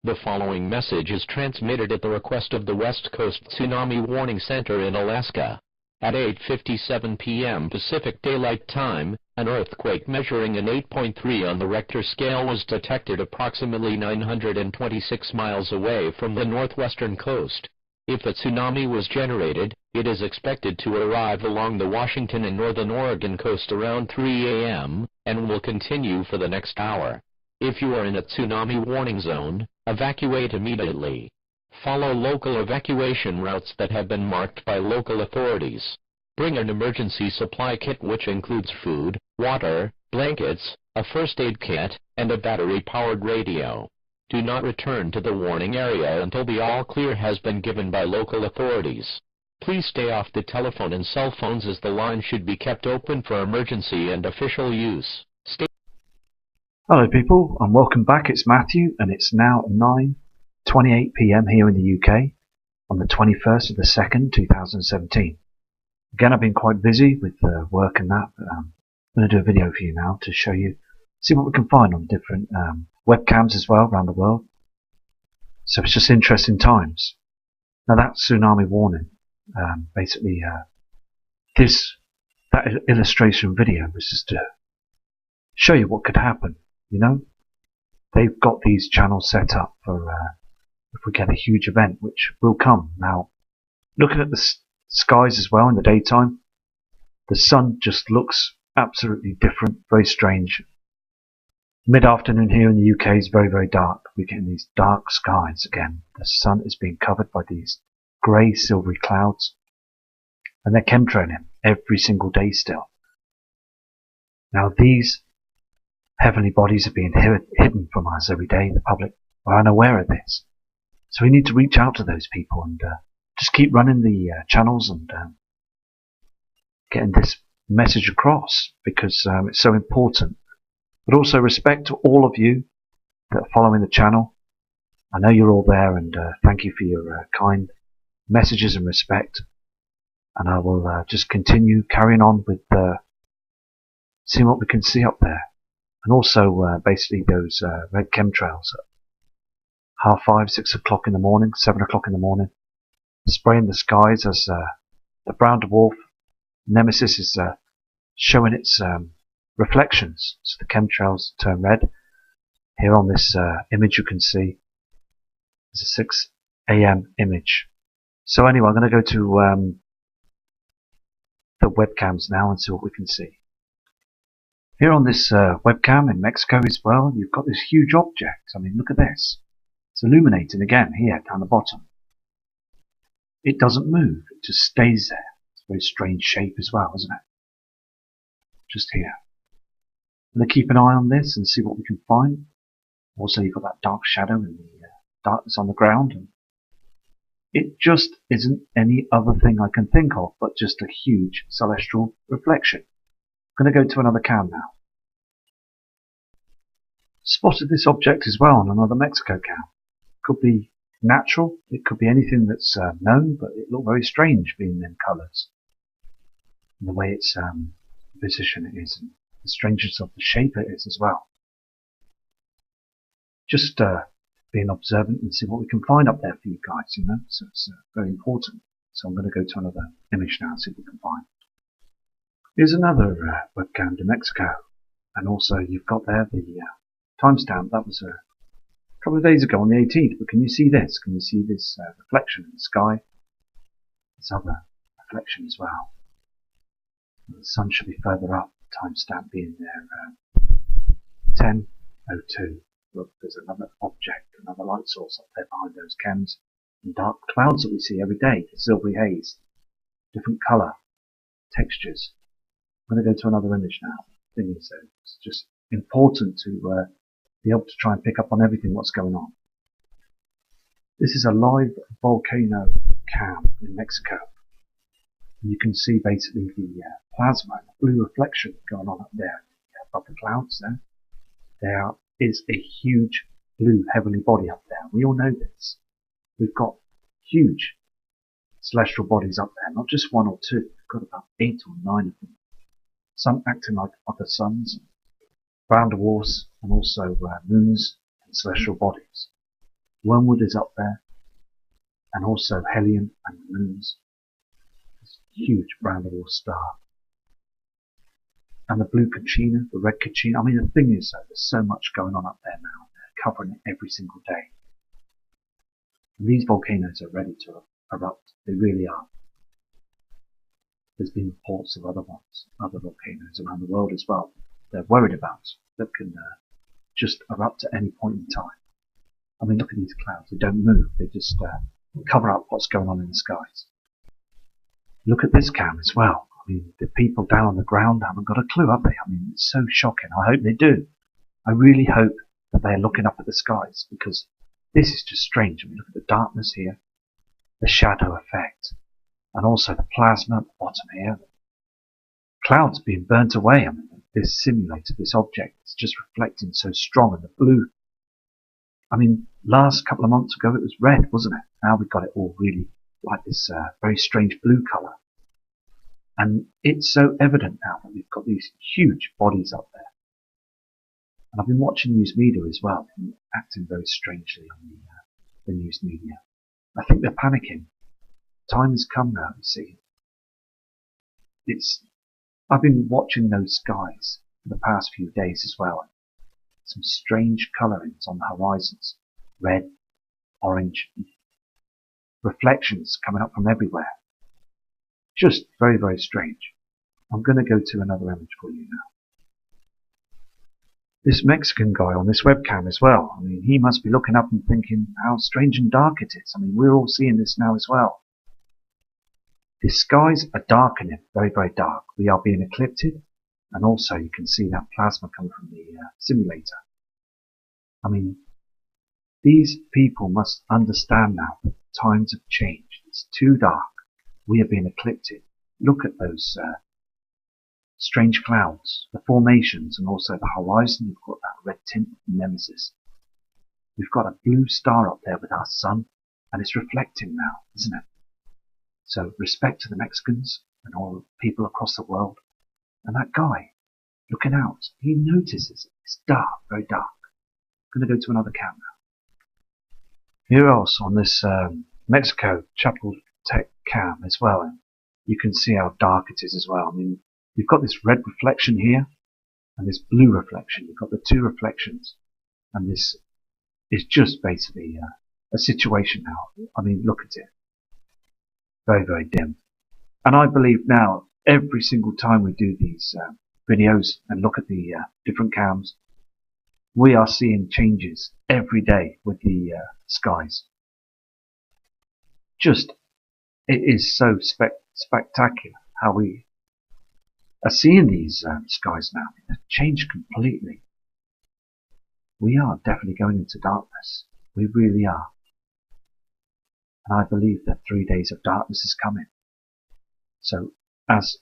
The following message is transmitted at the request of the West Coast Tsunami Warning Center in Alaska. At 8:57 p.m. Pacific Daylight Time, an earthquake measuring an 8.3 on the Richter scale was detected approximately 926 miles away from the northwestern coast. If a tsunami was generated, it is expected to arrive along the Washington and northern Oregon coast around 3 a.m. and will continue for the next hour. If you are in a tsunami warning zone, evacuate immediately. Follow local evacuation routes that have been marked by local authorities. Bring an emergency supply kit which includes food, water, blankets, a first aid kit, and a battery-powered radio. Do not return to the warning area until the all-clear has been given by local authorities. Please stay off the telephone and cell phones as the line should be kept open for emergency and official use. Hello people, and welcome back. It's Matthew, and it's now 9:28 p.m. here in the UK on the 21st of the 2nd, 2017. Again, I've been quite busy with work and that, but I'm going to do a video for you now to show you, see what we can find on different webcams as well around the world. So it's just interesting times. Now that tsunami warning, basically that illustration video was just to show you what could happen. You know, they've got these channels set up for if we get a huge event, which will come. Now, looking at the skies as well in the daytime, the sun just looks absolutely different, very strange. Mid-afternoon here in the UK is very, very dark. We're getting these dark skies again. The sun is being covered by these grey, silvery clouds, and they're chemtrailing every single day still. Now, these heavenly bodies are being hidden from us every day. The public are unaware of this. So we need to reach out to those people and just keep running the channels and getting this message across, because it's so important. But also respect to all of you that are following the channel. I know you're all there, and thank you for your kind messages and respect. And I will just continue carrying on with seeing what we can see up there. And also basically those red chemtrails at 5:30, 6 o'clock in the morning, 7 o'clock in the morning, spraying the skies as the brown dwarf Nemesis is showing its reflections. So the chemtrails turn red. Here on this image you can see there's a 6 a.m. image. So anyway, I'm going to go to the webcams now and see what we can see. Here on this webcam in Mexico as well, you've got this huge object. I mean, look at this. It's illuminating again here down the bottom. It doesn't move, it just stays there. It's a very strange shape as well, isn't it? Just here. I'm going to keep an eye on this and see what we can find. Also, you've got that dark shadow and the darkness on the ground. And it just isn't any other thing I can think of but just a huge celestial reflection. I'm going to go to another cam now. Spotted this object as well on another Mexico cam. Could be natural, it could be anything that's known, but it looked very strange being in colours. And the way its position it is, and the strangeness of the shape it is as well. Just being observant and see what we can find up there for you guys, you know, so it's very important. So I'm going to go to another image now and see what we can find. Here's another webcam to Mexico, and also you've got there the timestamp. That was a couple of days ago on the 18th, but can you see this? Can you see this reflection in the sky? This other reflection as well. And the sun should be further up, timestamp being there 10:02. Look, there's another object, another light source up there behind those chems, and dark clouds that we see every day, the silvery haze, different colour, textures. I'm going to go to another image now. The thing is, it's just important to be able to try and pick up on everything what's going on. This is a live volcano cam in Mexico. And you can see basically the plasma and the blue reflection going on up there above the clouds there. There is a huge blue heavenly body up there. We all know this. We've got huge celestial bodies up there, not just one or two. We've got about 8 or 9 of them. Some acting like other suns, brown dwarfs, and also moons and celestial bodies. Wormwood is up there, and also helium and the moons. This huge brown little star. And the blue Kachina, the red Kachina. I mean, the thing is, there's so much going on up there now. They're covering it every single day. And these volcanoes are ready to erupt. They really are. There's been reports of other ones, other volcanoes around the world as well. They're worried about that can just erupt at any point in time. I mean, look at these clouds. They don't move. They just cover up what's going on in the skies. Look at this cam as well. I mean, the people down on the ground haven't got a clue, have they? I mean, it's so shocking. I hope they do. I really hope that they're looking up at the skies, because this is just strange. I mean, look at the darkness here, the shadow effect, and also the plasma at the bottom here. Clouds being burnt away. I mean, this simulator, this object, is just reflecting so strong in the blue. I mean, last couple of months ago it was red, wasn't it? Now we've got it all really like this very strange blue colour. And it's so evident now that we've got these huge bodies up there. And I've been watching news media as well, and acting very strangely on the news media. I think they're panicking. Time has come now, you see. I've been watching those skies for the past few days as well. Some strange colourings on the horizons. Red, orange, reflections coming up from everywhere. Just very, very strange. I'm going to go to another image for you now. This Mexican guy on this webcam as well. I mean, he must be looking up and thinking how strange and dark it is. I mean, we're all seeing this now as well. The skies are darkening, very, very dark. We are being eclipsed, and also you can see that plasma coming from the simulator. I mean, these people must understand now that times have changed. It's too dark. We are being eclipsed. Look at those strange clouds, the formations, and also the horizon. We've got that red tint of Nemesis. We've got a blue star up there with our sun, and it's reflecting now, isn't it? So respect to the Mexicans and all the people across the world. And that guy looking out, he notices it's dark, very dark. I'm going to go to another cam now. Here else on this Mexico Chapel Tech cam as well. And you can see how dark it is as well. I mean, you've got this red reflection here and this blue reflection. You've got the two reflections, and this is just basically a situation now. I mean, look at it. Very, very dim. And I believe now, every single time we do these videos and look at the different cams, we are seeing changes every day with the skies. Just, it is so spectacular how we are seeing these skies now. They've changed completely. We are definitely going into darkness. We really are. And I believe that 3 days of darkness is coming. So, as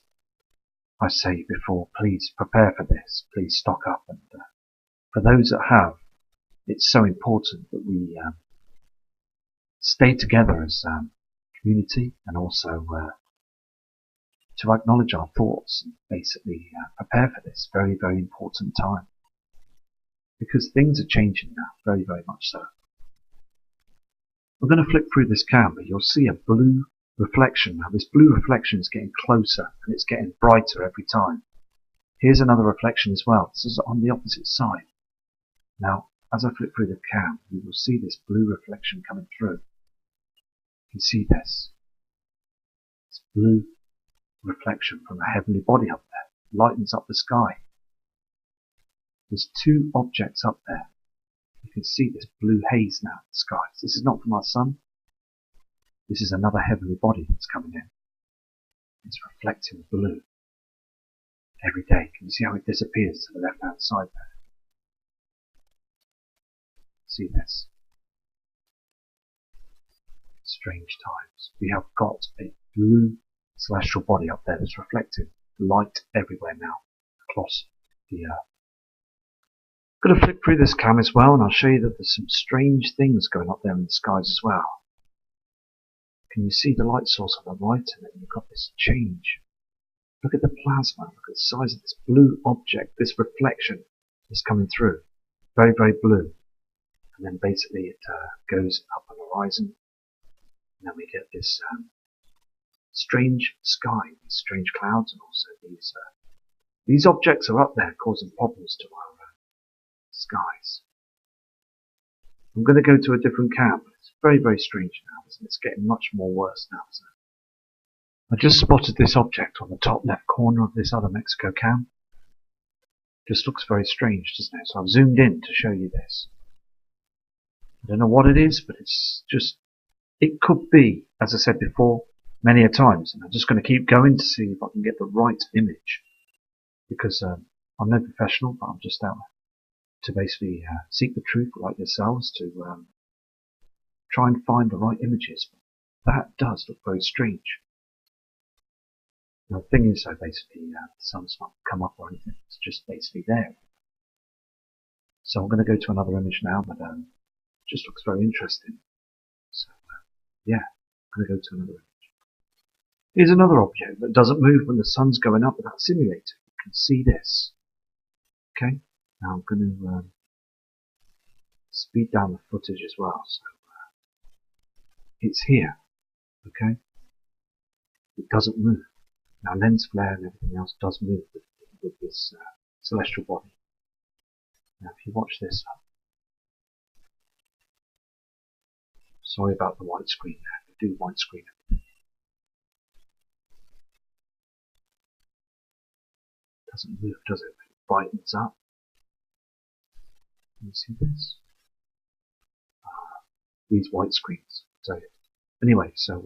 I say before, please prepare for this. Please stock up. And for those that have, it's so important that we stay together as a community, and also to acknowledge our thoughts and basically prepare for this very, very important time. Because things are changing now, very, very much so. I'm going to flick through this cam, but you'll see a blue reflection. Now this blue reflection is getting closer and it's getting brighter every time. Here's another reflection as well. This is on the opposite side. Now, as I flick through the cam, you will see this blue reflection coming through. You can see this. This blue reflection from a heavenly body up there. Lightens up the sky. There's two objects up there. You can see this blue haze now in the skies. This is not from our sun. This is another heavenly body that's coming in. It's reflecting blue every day. Can you see how it disappears to the left hand side there? See this? Strange times. We have got a blue celestial body up there that's reflecting light everywhere now across the earth. I'm going to flick through this cam as well, and I'll show you that there's some strange things going up there in the skies as well. Can you see the light source on the right, and then you've got this change. Look at the plasma, look at the size of this blue object, this reflection is coming through. Very, very blue. and then basically it goes up on the horizon, and then we get this strange sky, these strange clouds, and also these objects are up there causing problems to our skies. I'm going to go to a different cam. It's very, very strange now, isn't it? It's getting much more worse now, isn't it? I just spotted this object on the top left corner of this other Mexico cam. Just looks very strange, doesn't it? So I've zoomed in to show you this. I don't know what it is, but it's just, it could be, as I said before, many a times. And I'm just going to keep going to see if I can get the right image. Because I'm no professional, but I'm just out to basically seek the truth like yourselves, to try and find the right images. That does look very strange. Now, the thing is, basically, the sun's not come up or anything. It's just basically there. So I'm going to go to another image now, but it just looks very interesting. So, yeah, I'm going to go to another image. Here's another object that doesn't move when the sun's going up with that simulator. You can see this. Okay, now I'm going to speed down the footage as well. So it's here. Okay, it doesn't move. Now lens flare and everything else does move with this celestial body. Now if you watch this, sorry about the white screen there, we do white screen everything. It doesn't move, does it? It brightens up. Can you see this? These white screens. So anyway, so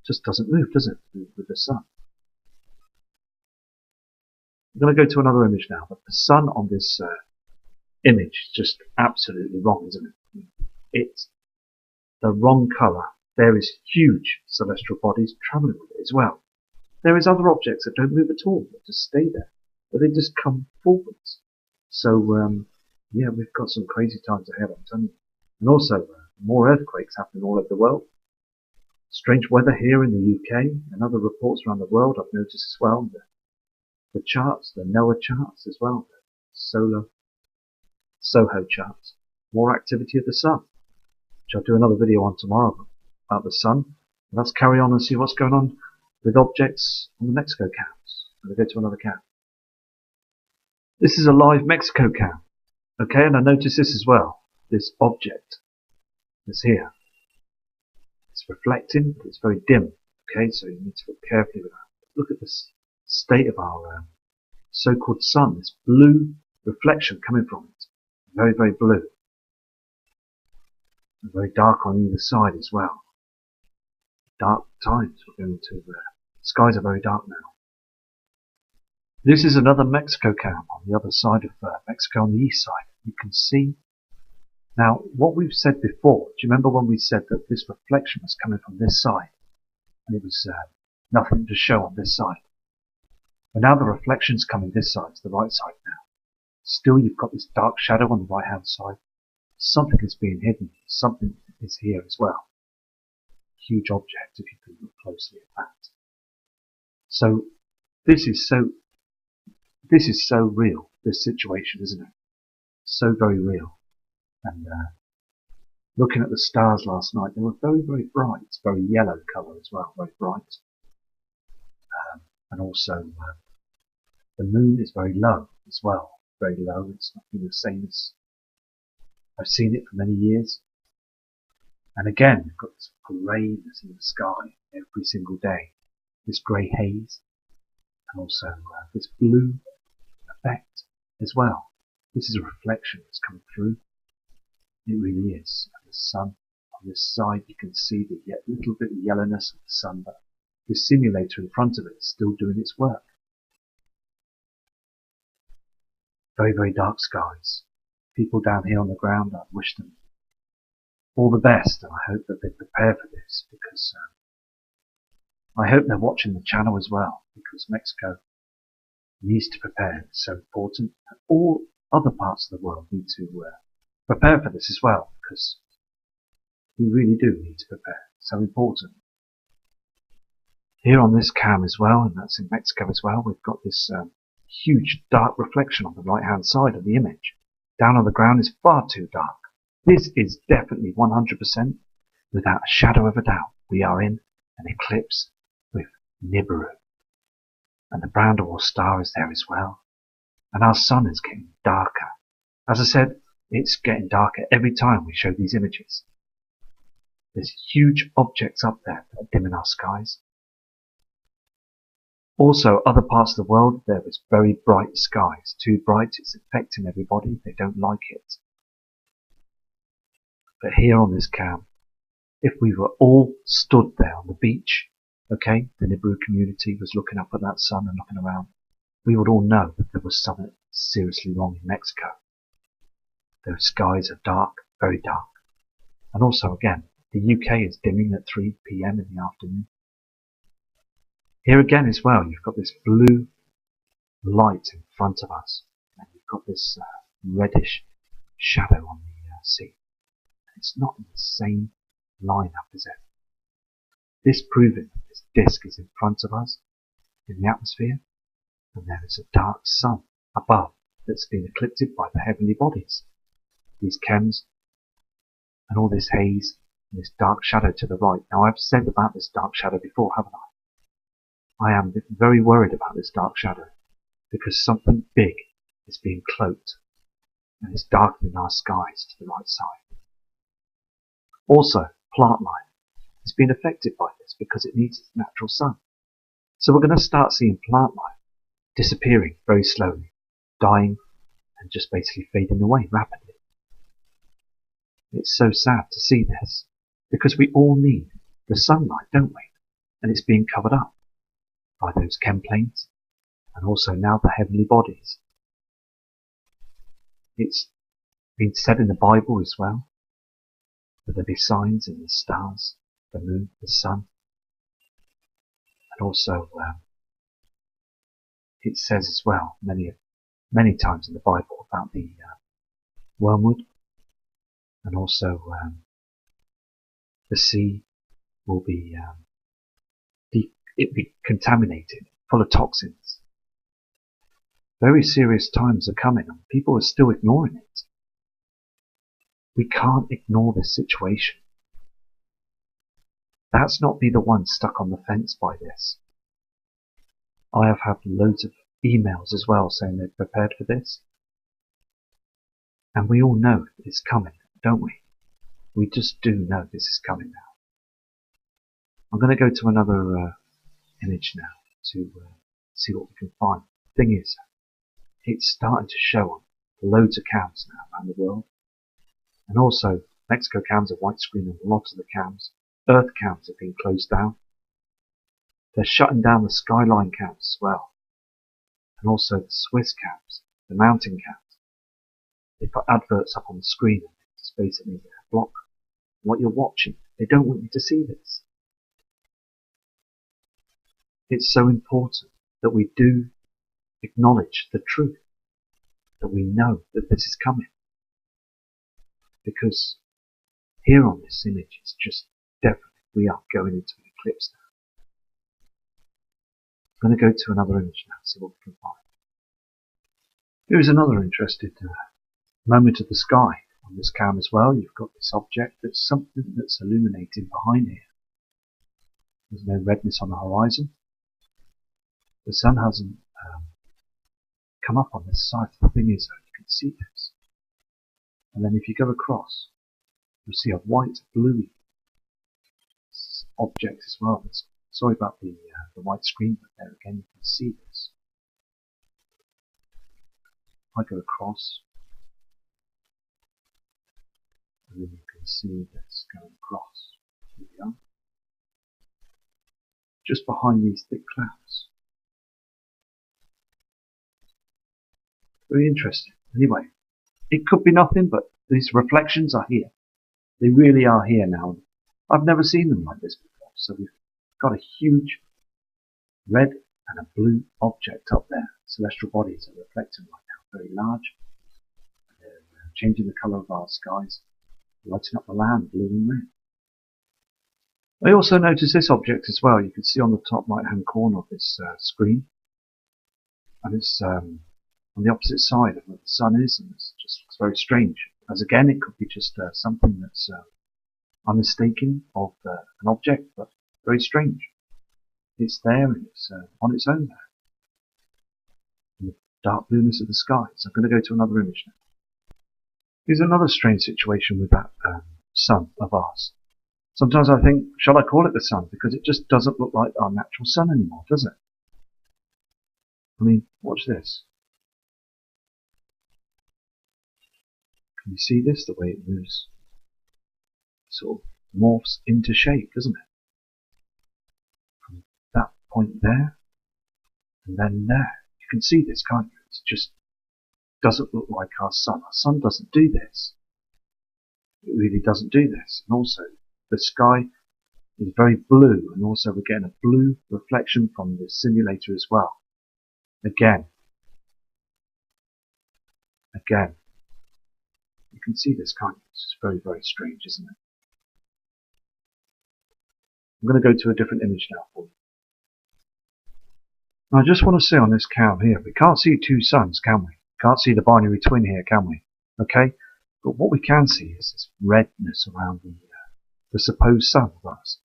just doesn't move, does it, with the sun? I'm going to go to another image now, but the sun on this image is just absolutely wrong, isn't it? It's the wrong colour. There is huge celestial bodies travelling with it as well. There is other objects that don't move at all, that just stay there, but they just come forwards. So yeah, we've got some crazy times ahead, I'm telling you. And also, more earthquakes happening all over the world. Strange weather here in the UK and other reports around the world I've noticed as well. The charts, the NOAA charts as well, the SOHO charts. More activity of the sun, which I'll do another video on tomorrow about the sun. Let's carry on and see what's going on with objects on the Mexico cams. I'm going to go to another cam. This is a live Mexico cam. Okay, and I notice this as well. This object is here. It's reflecting, but it's very dim. Okay, so you need to look carefully with that. Look at this state of our so-called sun. This blue reflection coming from it. Very, very blue. And very dark on either side as well. Dark times we're going to. Skies are very dark now. This is another Mexico cam on the other side of Mexico, on the east side. You can see. Now, what we've said before, do you remember when we said that this reflection was coming from this side? And it was nothing to show on this side. But now the reflection's coming this side, to the right side now. Still, you've got this dark shadow on the right-hand side. Something is being hidden. Something is here as well. Huge object, if you can look closely at that. So, this is so real, this situation, isn't it? So very real. And looking at the stars last night, they were very, very bright. Very yellow colour as well, very bright. And also, the moon is very low as well. Very low. It's not been the same as I've seen it for many years. And again, we've got this greyness in the sky every single day. This grey haze. And also this blue effect as well. This is a reflection that's coming through. It really is. And the sun on this side, you can see the little bit of yellowness of the sun, but the simulator in front of it is still doing its work. Very, very dark skies. People down here on the ground, I wish them all the best, and I hope that they prepare for this, because I hope they're watching the channel as well, because Mexico needs to prepare. It's so important. And all other parts of the world need to prepare for this as well, because we really do need to prepare. It's so important. Here on this cam as well, and that's in Mexico as well, we've got this huge dark reflection on the right hand side of the image. down on the ground is far too dark. This is definitely 100%, without a shadow of a doubt, we are in an eclipse with Nibiru. And the brown dwarf star is there as well. And our sun is getting darker. As I said, it's getting darker every time we show these images. There's huge objects up there that are dimming our skies. Also, other parts of the world, there is very bright skies. Too bright, it's affecting everybody. They don't like it. But here on this cam, if we were all stood there on the beach, okay, the Nibiru community was looking up at that sun and looking around, we would all know that there was something seriously wrong in Mexico. Those skies are dark, very dark. And also, again, the UK is dimming at 3 PM in the afternoon. Here again as well, you've got this blue light in front of us, and you've got this reddish shadow on the sea. It's not in the same line-up, is it? This proving that this disk is in front of us in the atmosphere, and there is a dark sun above that's been eclipsed by the heavenly bodies. These chems and all this haze and this dark shadow to the right. Now, I've said about this dark shadow before, haven't I? I am very worried about this dark shadow because something big is being cloaked and it's darkening our skies to the right side. Also, plant life has been affected by this because it needs its natural sun. So we're going to start seeing plant life disappearing very slowly, dying and just basically fading away rapidly. It's so sad to see this because we all need the sunlight, don't we? And it's being covered up by those chem planes and also now the heavenly bodies. It's been said in the Bible as well that there be signs in the stars, the moon, the sun, and also it says as well many times in the Bible about the wormwood, and also the sea will be contaminated, full of toxins. Very serious times are coming and people are still ignoring it. We can't ignore this situation. Let's not be the one stuck on the fence by this. I have had loads of emails as well saying they're prepared for this. And we all know it's coming, don't we? We just do know this is coming now. I'm going to go to another image now to see what we can find. The thing is, it's starting to show on loads of cams now around the world. And also, Mexico cams are white screen on a lot of the cams. Earth cams have been closed down. They're shutting down the skyline cams as well. And also the Swiss cams, the mountain cams. They put adverts up on the screen and just basically block what you're watching. They don't want you to see this. It's so important that we do acknowledge the truth, that we know that this is coming. Because here on this image, it's just definitely we are going into an eclipse now. I'm going to go to another image now, see what we can find. Here's another interesting moment of the sky on this cam as well. You've got this object that's something that's illuminating behind here. There's no redness on the horizon. The sun hasn't come up on this side. The thing is, you can see this. And then if you go across, you'll see a white, bluey object as well. Sorry about the white screen, but there again you can see this. I go across, and then you can see this going across. Here we are. Just behind these thick clouds. Very interesting. Anyway, it could be nothing, but these reflections are here. They really are here now. I've never seen them like this before. So we've got a huge red and a blue object up there. Celestial bodies are reflecting right now, very large. They're changing the colour of our skies, lighting up the land blue and red. I also noticed this object as well. You can see on the top right hand corner of this screen. And it's on the opposite side of where the sun is, and it just looks very strange. As again, it could be just something that's unmistaken of an object, but very strange. It's there and it's on its own there. In the dark blueness of the sky. So I'm going to go to another image now. Here's another strange situation with that sun of ours. Sometimes I think, shall I call it the sun? Because it just doesn't look like our natural sun anymore, does it? I mean, watch this. Can you see this? The way it moves. Sort of morphs into shape, doesn't it? From that point there, and then there. You can see this, can't you? It just doesn't look like our sun. Our sun doesn't do this. It really doesn't do this. And also, the sky is very blue, and also we're getting a blue reflection from the simulator as well. Again. You can see this, can't you? It's very, very strange, isn't it? I'm going to go to a different image now for you. Now, I just want to say on this cam here, we can't see two suns, can we? Can't see the binary twin here, can we? Okay? But what we can see is this redness around the supposed sun of us.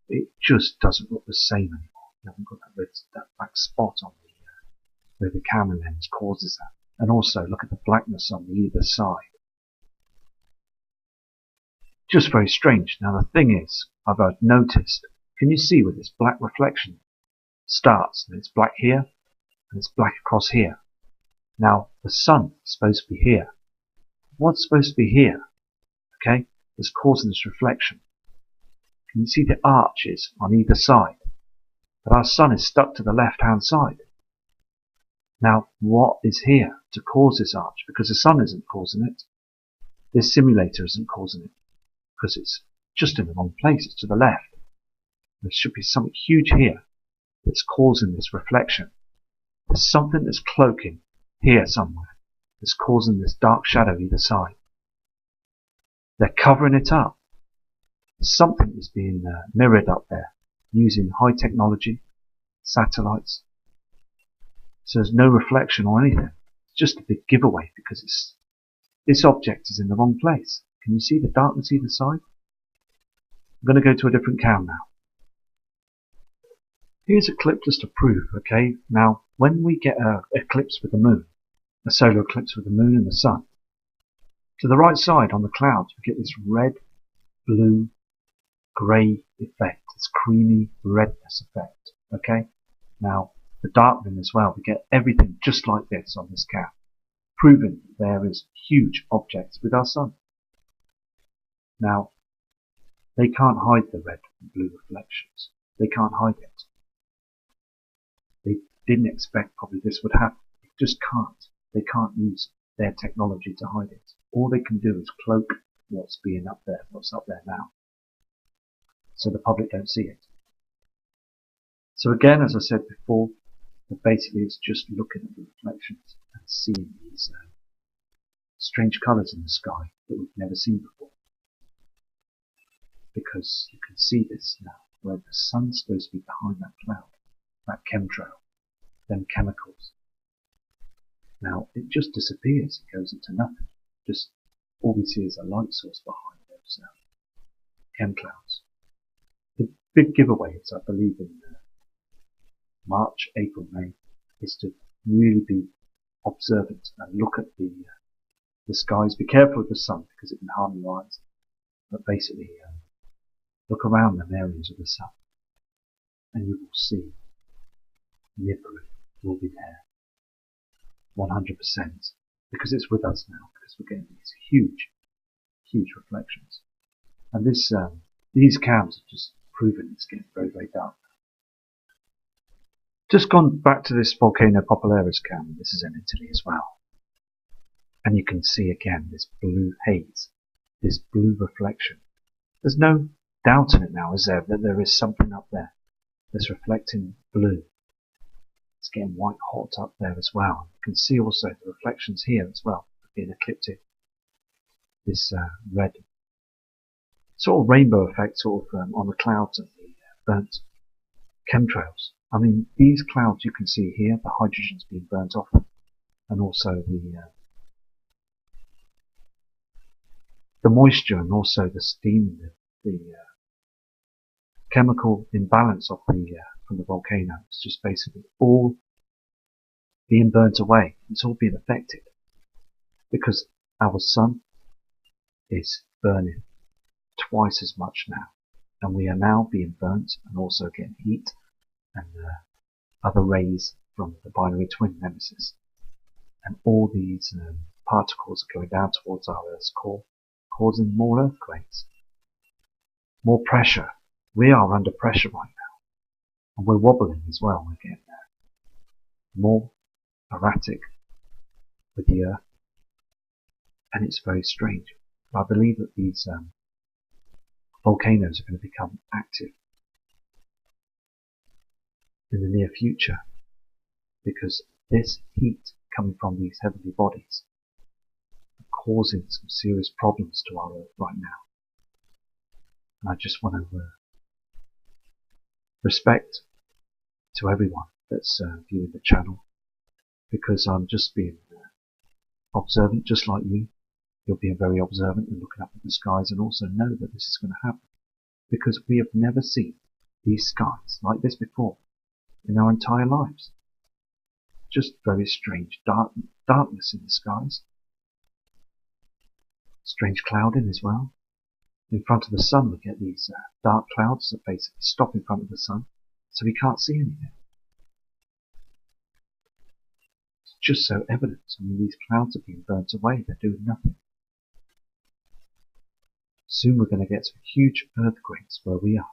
It just doesn't look the same anymore. You haven't got that black spot on where the camera lens causes that. And also, look at the blackness on either side. Just very strange. Now, the thing is, I've noticed, can you see where this black reflection starts? And it's black here, and it's black across here. Now, the sun is supposed to be here. What's supposed to be here, okay, that's causing this reflection? Can you see the arches on either side? But our sun is stuck to the left-hand side. Now, what is here to cause this arch? Because the sun isn't causing it. This simulator isn't causing it. Because it's just in the wrong place. It's to the left. There should be something huge here that's causing this reflection. There's something that's cloaking here somewhere that's causing this dark shadow either side. They're covering it up. Something is being mirrored up there using high technology, satellites. So there's no reflection or anything. It's just a big giveaway because this object is in the wrong place. Can you see the darkness either side? I'm going to go to a different cam now. Here's a clip just to prove, okay? Now, when we get an eclipse with the moon, a solar eclipse with the moon and the sun, to the right side on the clouds, we get this red, blue, grey effect, this creamy redness effect, okay? Now, the darkening as well, we get everything just like this on this cam, proving that there is huge objects with our sun. Now, they can't hide the red and blue reflections. They can't hide it. They didn't expect probably this would happen. They just can't. They can't use their technology to hide it. All they can do is cloak what's being up there, what's up there now, so the public don't see it. So again, as I said before, basically it's just looking at the reflections and seeing these strange colours in the sky that we've never seen before. Because you can see this now, where the sun's supposed to be behind that cloud, that chemtrail, them chemicals. Now it just disappears, it goes into nothing. Just all we see is a light source behind those chem clouds. The big giveaways, I believe, in March, April, May, is to really be observant and look at the skies. Be careful of the sun because it can harm your eyes, but basically look around them areas of the sun and you will see Nibru will be there 100% because it's with us now, because we're getting these huge reflections. And these cams have just proven it's getting very, very dark. Just gone back to this Volcano Popularis cam. This is in Italy as well. And you can see again this blue haze, this blue reflection. There's no doubt in it now, is there, that there is something up there that's reflecting blue. It's getting white hot up there as well. You can see also the reflections here as well, being ecliptic. This red sort of rainbow effect sort of on the clouds of the burnt chemtrails. I mean, these clouds you can see here, the hydrogen's being burnt off, and also the the moisture and also the steam, the chemical imbalance of from the volcano. It's just basically all being burnt away. It's all being affected because our sun is burning twice as much now, and we are now being burnt and also getting heat and other rays from the binary twin nemesis, and all these particles are going down towards our Earth's core, causing more earthquakes, more pressure. We are under pressure right now, and we're wobbling as well. We're getting more erratic with the Earth, and it's very strange. But I believe that these volcanoes are going to become active in the near future, because this heat coming from these heavenly bodies are causing some serious problems to our Earth right now. And I just want to respect to everyone that's viewing the channel, because I'm just being observant, just like you. You're being very observant and looking up at the skies, and also know that this is going to happen, because we have never seen these skies like this before in our entire lives. Just very strange darkness in the skies, strange clouding as well. In front of the sun we get these dark clouds that basically stop in front of the sun, so we can't see anything. It's just so evident. I mean, these clouds are being burnt away, they're doing nothing. Soon we're going to get some huge earthquakes where we are.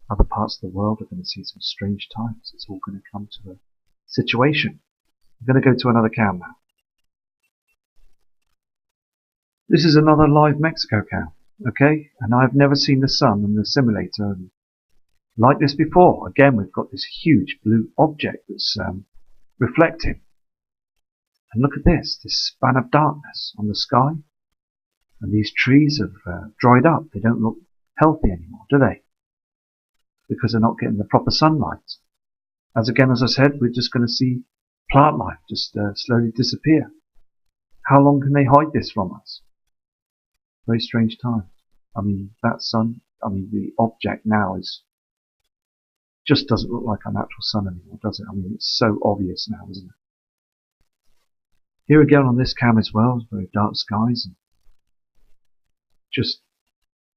Other parts of the world are going to see some strange times. It's all going to come to a situation. I'm going to go to another cam now. This is another live Mexico cam, okay? And I've never seen the sun in the simulator like this before. Again, we've got this huge blue object that's reflecting. And look at this span of darkness on the sky. And these trees have dried up. They don't look healthy anymore, do they? Because they're not getting the proper sunlight. As I said, we're just going to see plant life just slowly disappear. How long can they hide this from us? Very strange time. I mean, that sun, the object now just doesn't look like our natural sun anymore, does it? I mean, it's so obvious now, isn't it? Here again on this cam as well, it's very dark skies, and just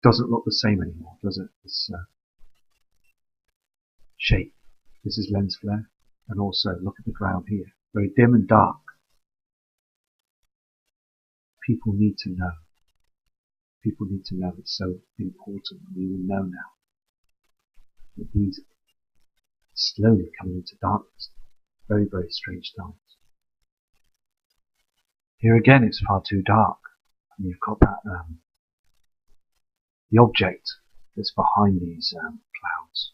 doesn't look the same anymore, does it? This shape. This is lens flare, and also look at the ground here, very dim and dark. People need to know. People need to know. It's so important. We will know now that these are slowly coming into darkness. Very, very strange times. Here again, it's far too dark, and you've got that the object that's behind these clouds.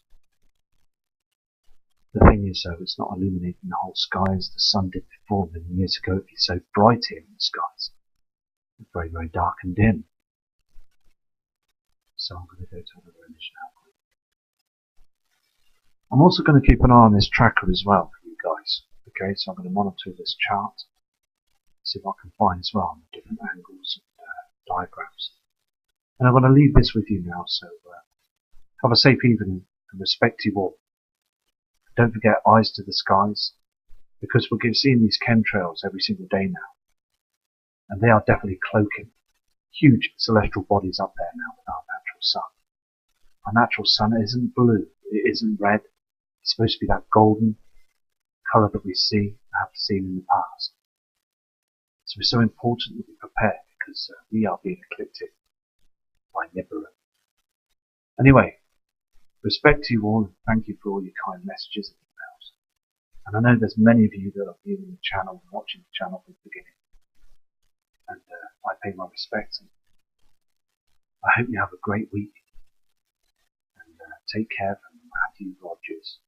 The thing is, though, it's not illuminating the whole sky as the sun did before many years ago. It'd be so bright here in the skies. It's very, very dark and dim. So I'm going to go to another image now. I'm also going to keep an eye on this tracker as well for you guys. Okay, so I'm going to monitor this chart, see what I can find as well, different angles and diagrams. And I'm going to leave this with you now, so have a safe evening and respect to you all. Don't forget, eyes to the skies, because we're seeing these chemtrails every single day now. And they are definitely cloaking huge celestial bodies up there now with our natural sun. Our natural sun isn't blue, it isn't red. It's supposed to be that golden colour that we have seen in the past. So it's so important that we prepare, because we are being eclipsed by Nibiru. Anyway, respect to you all, and thank you for all your kind messages and emails. And I know there's many of you that are viewing the channel and watching the channel from the beginning. And I pay my respects, and I hope you have a great week. And take care from Matthew Rogers.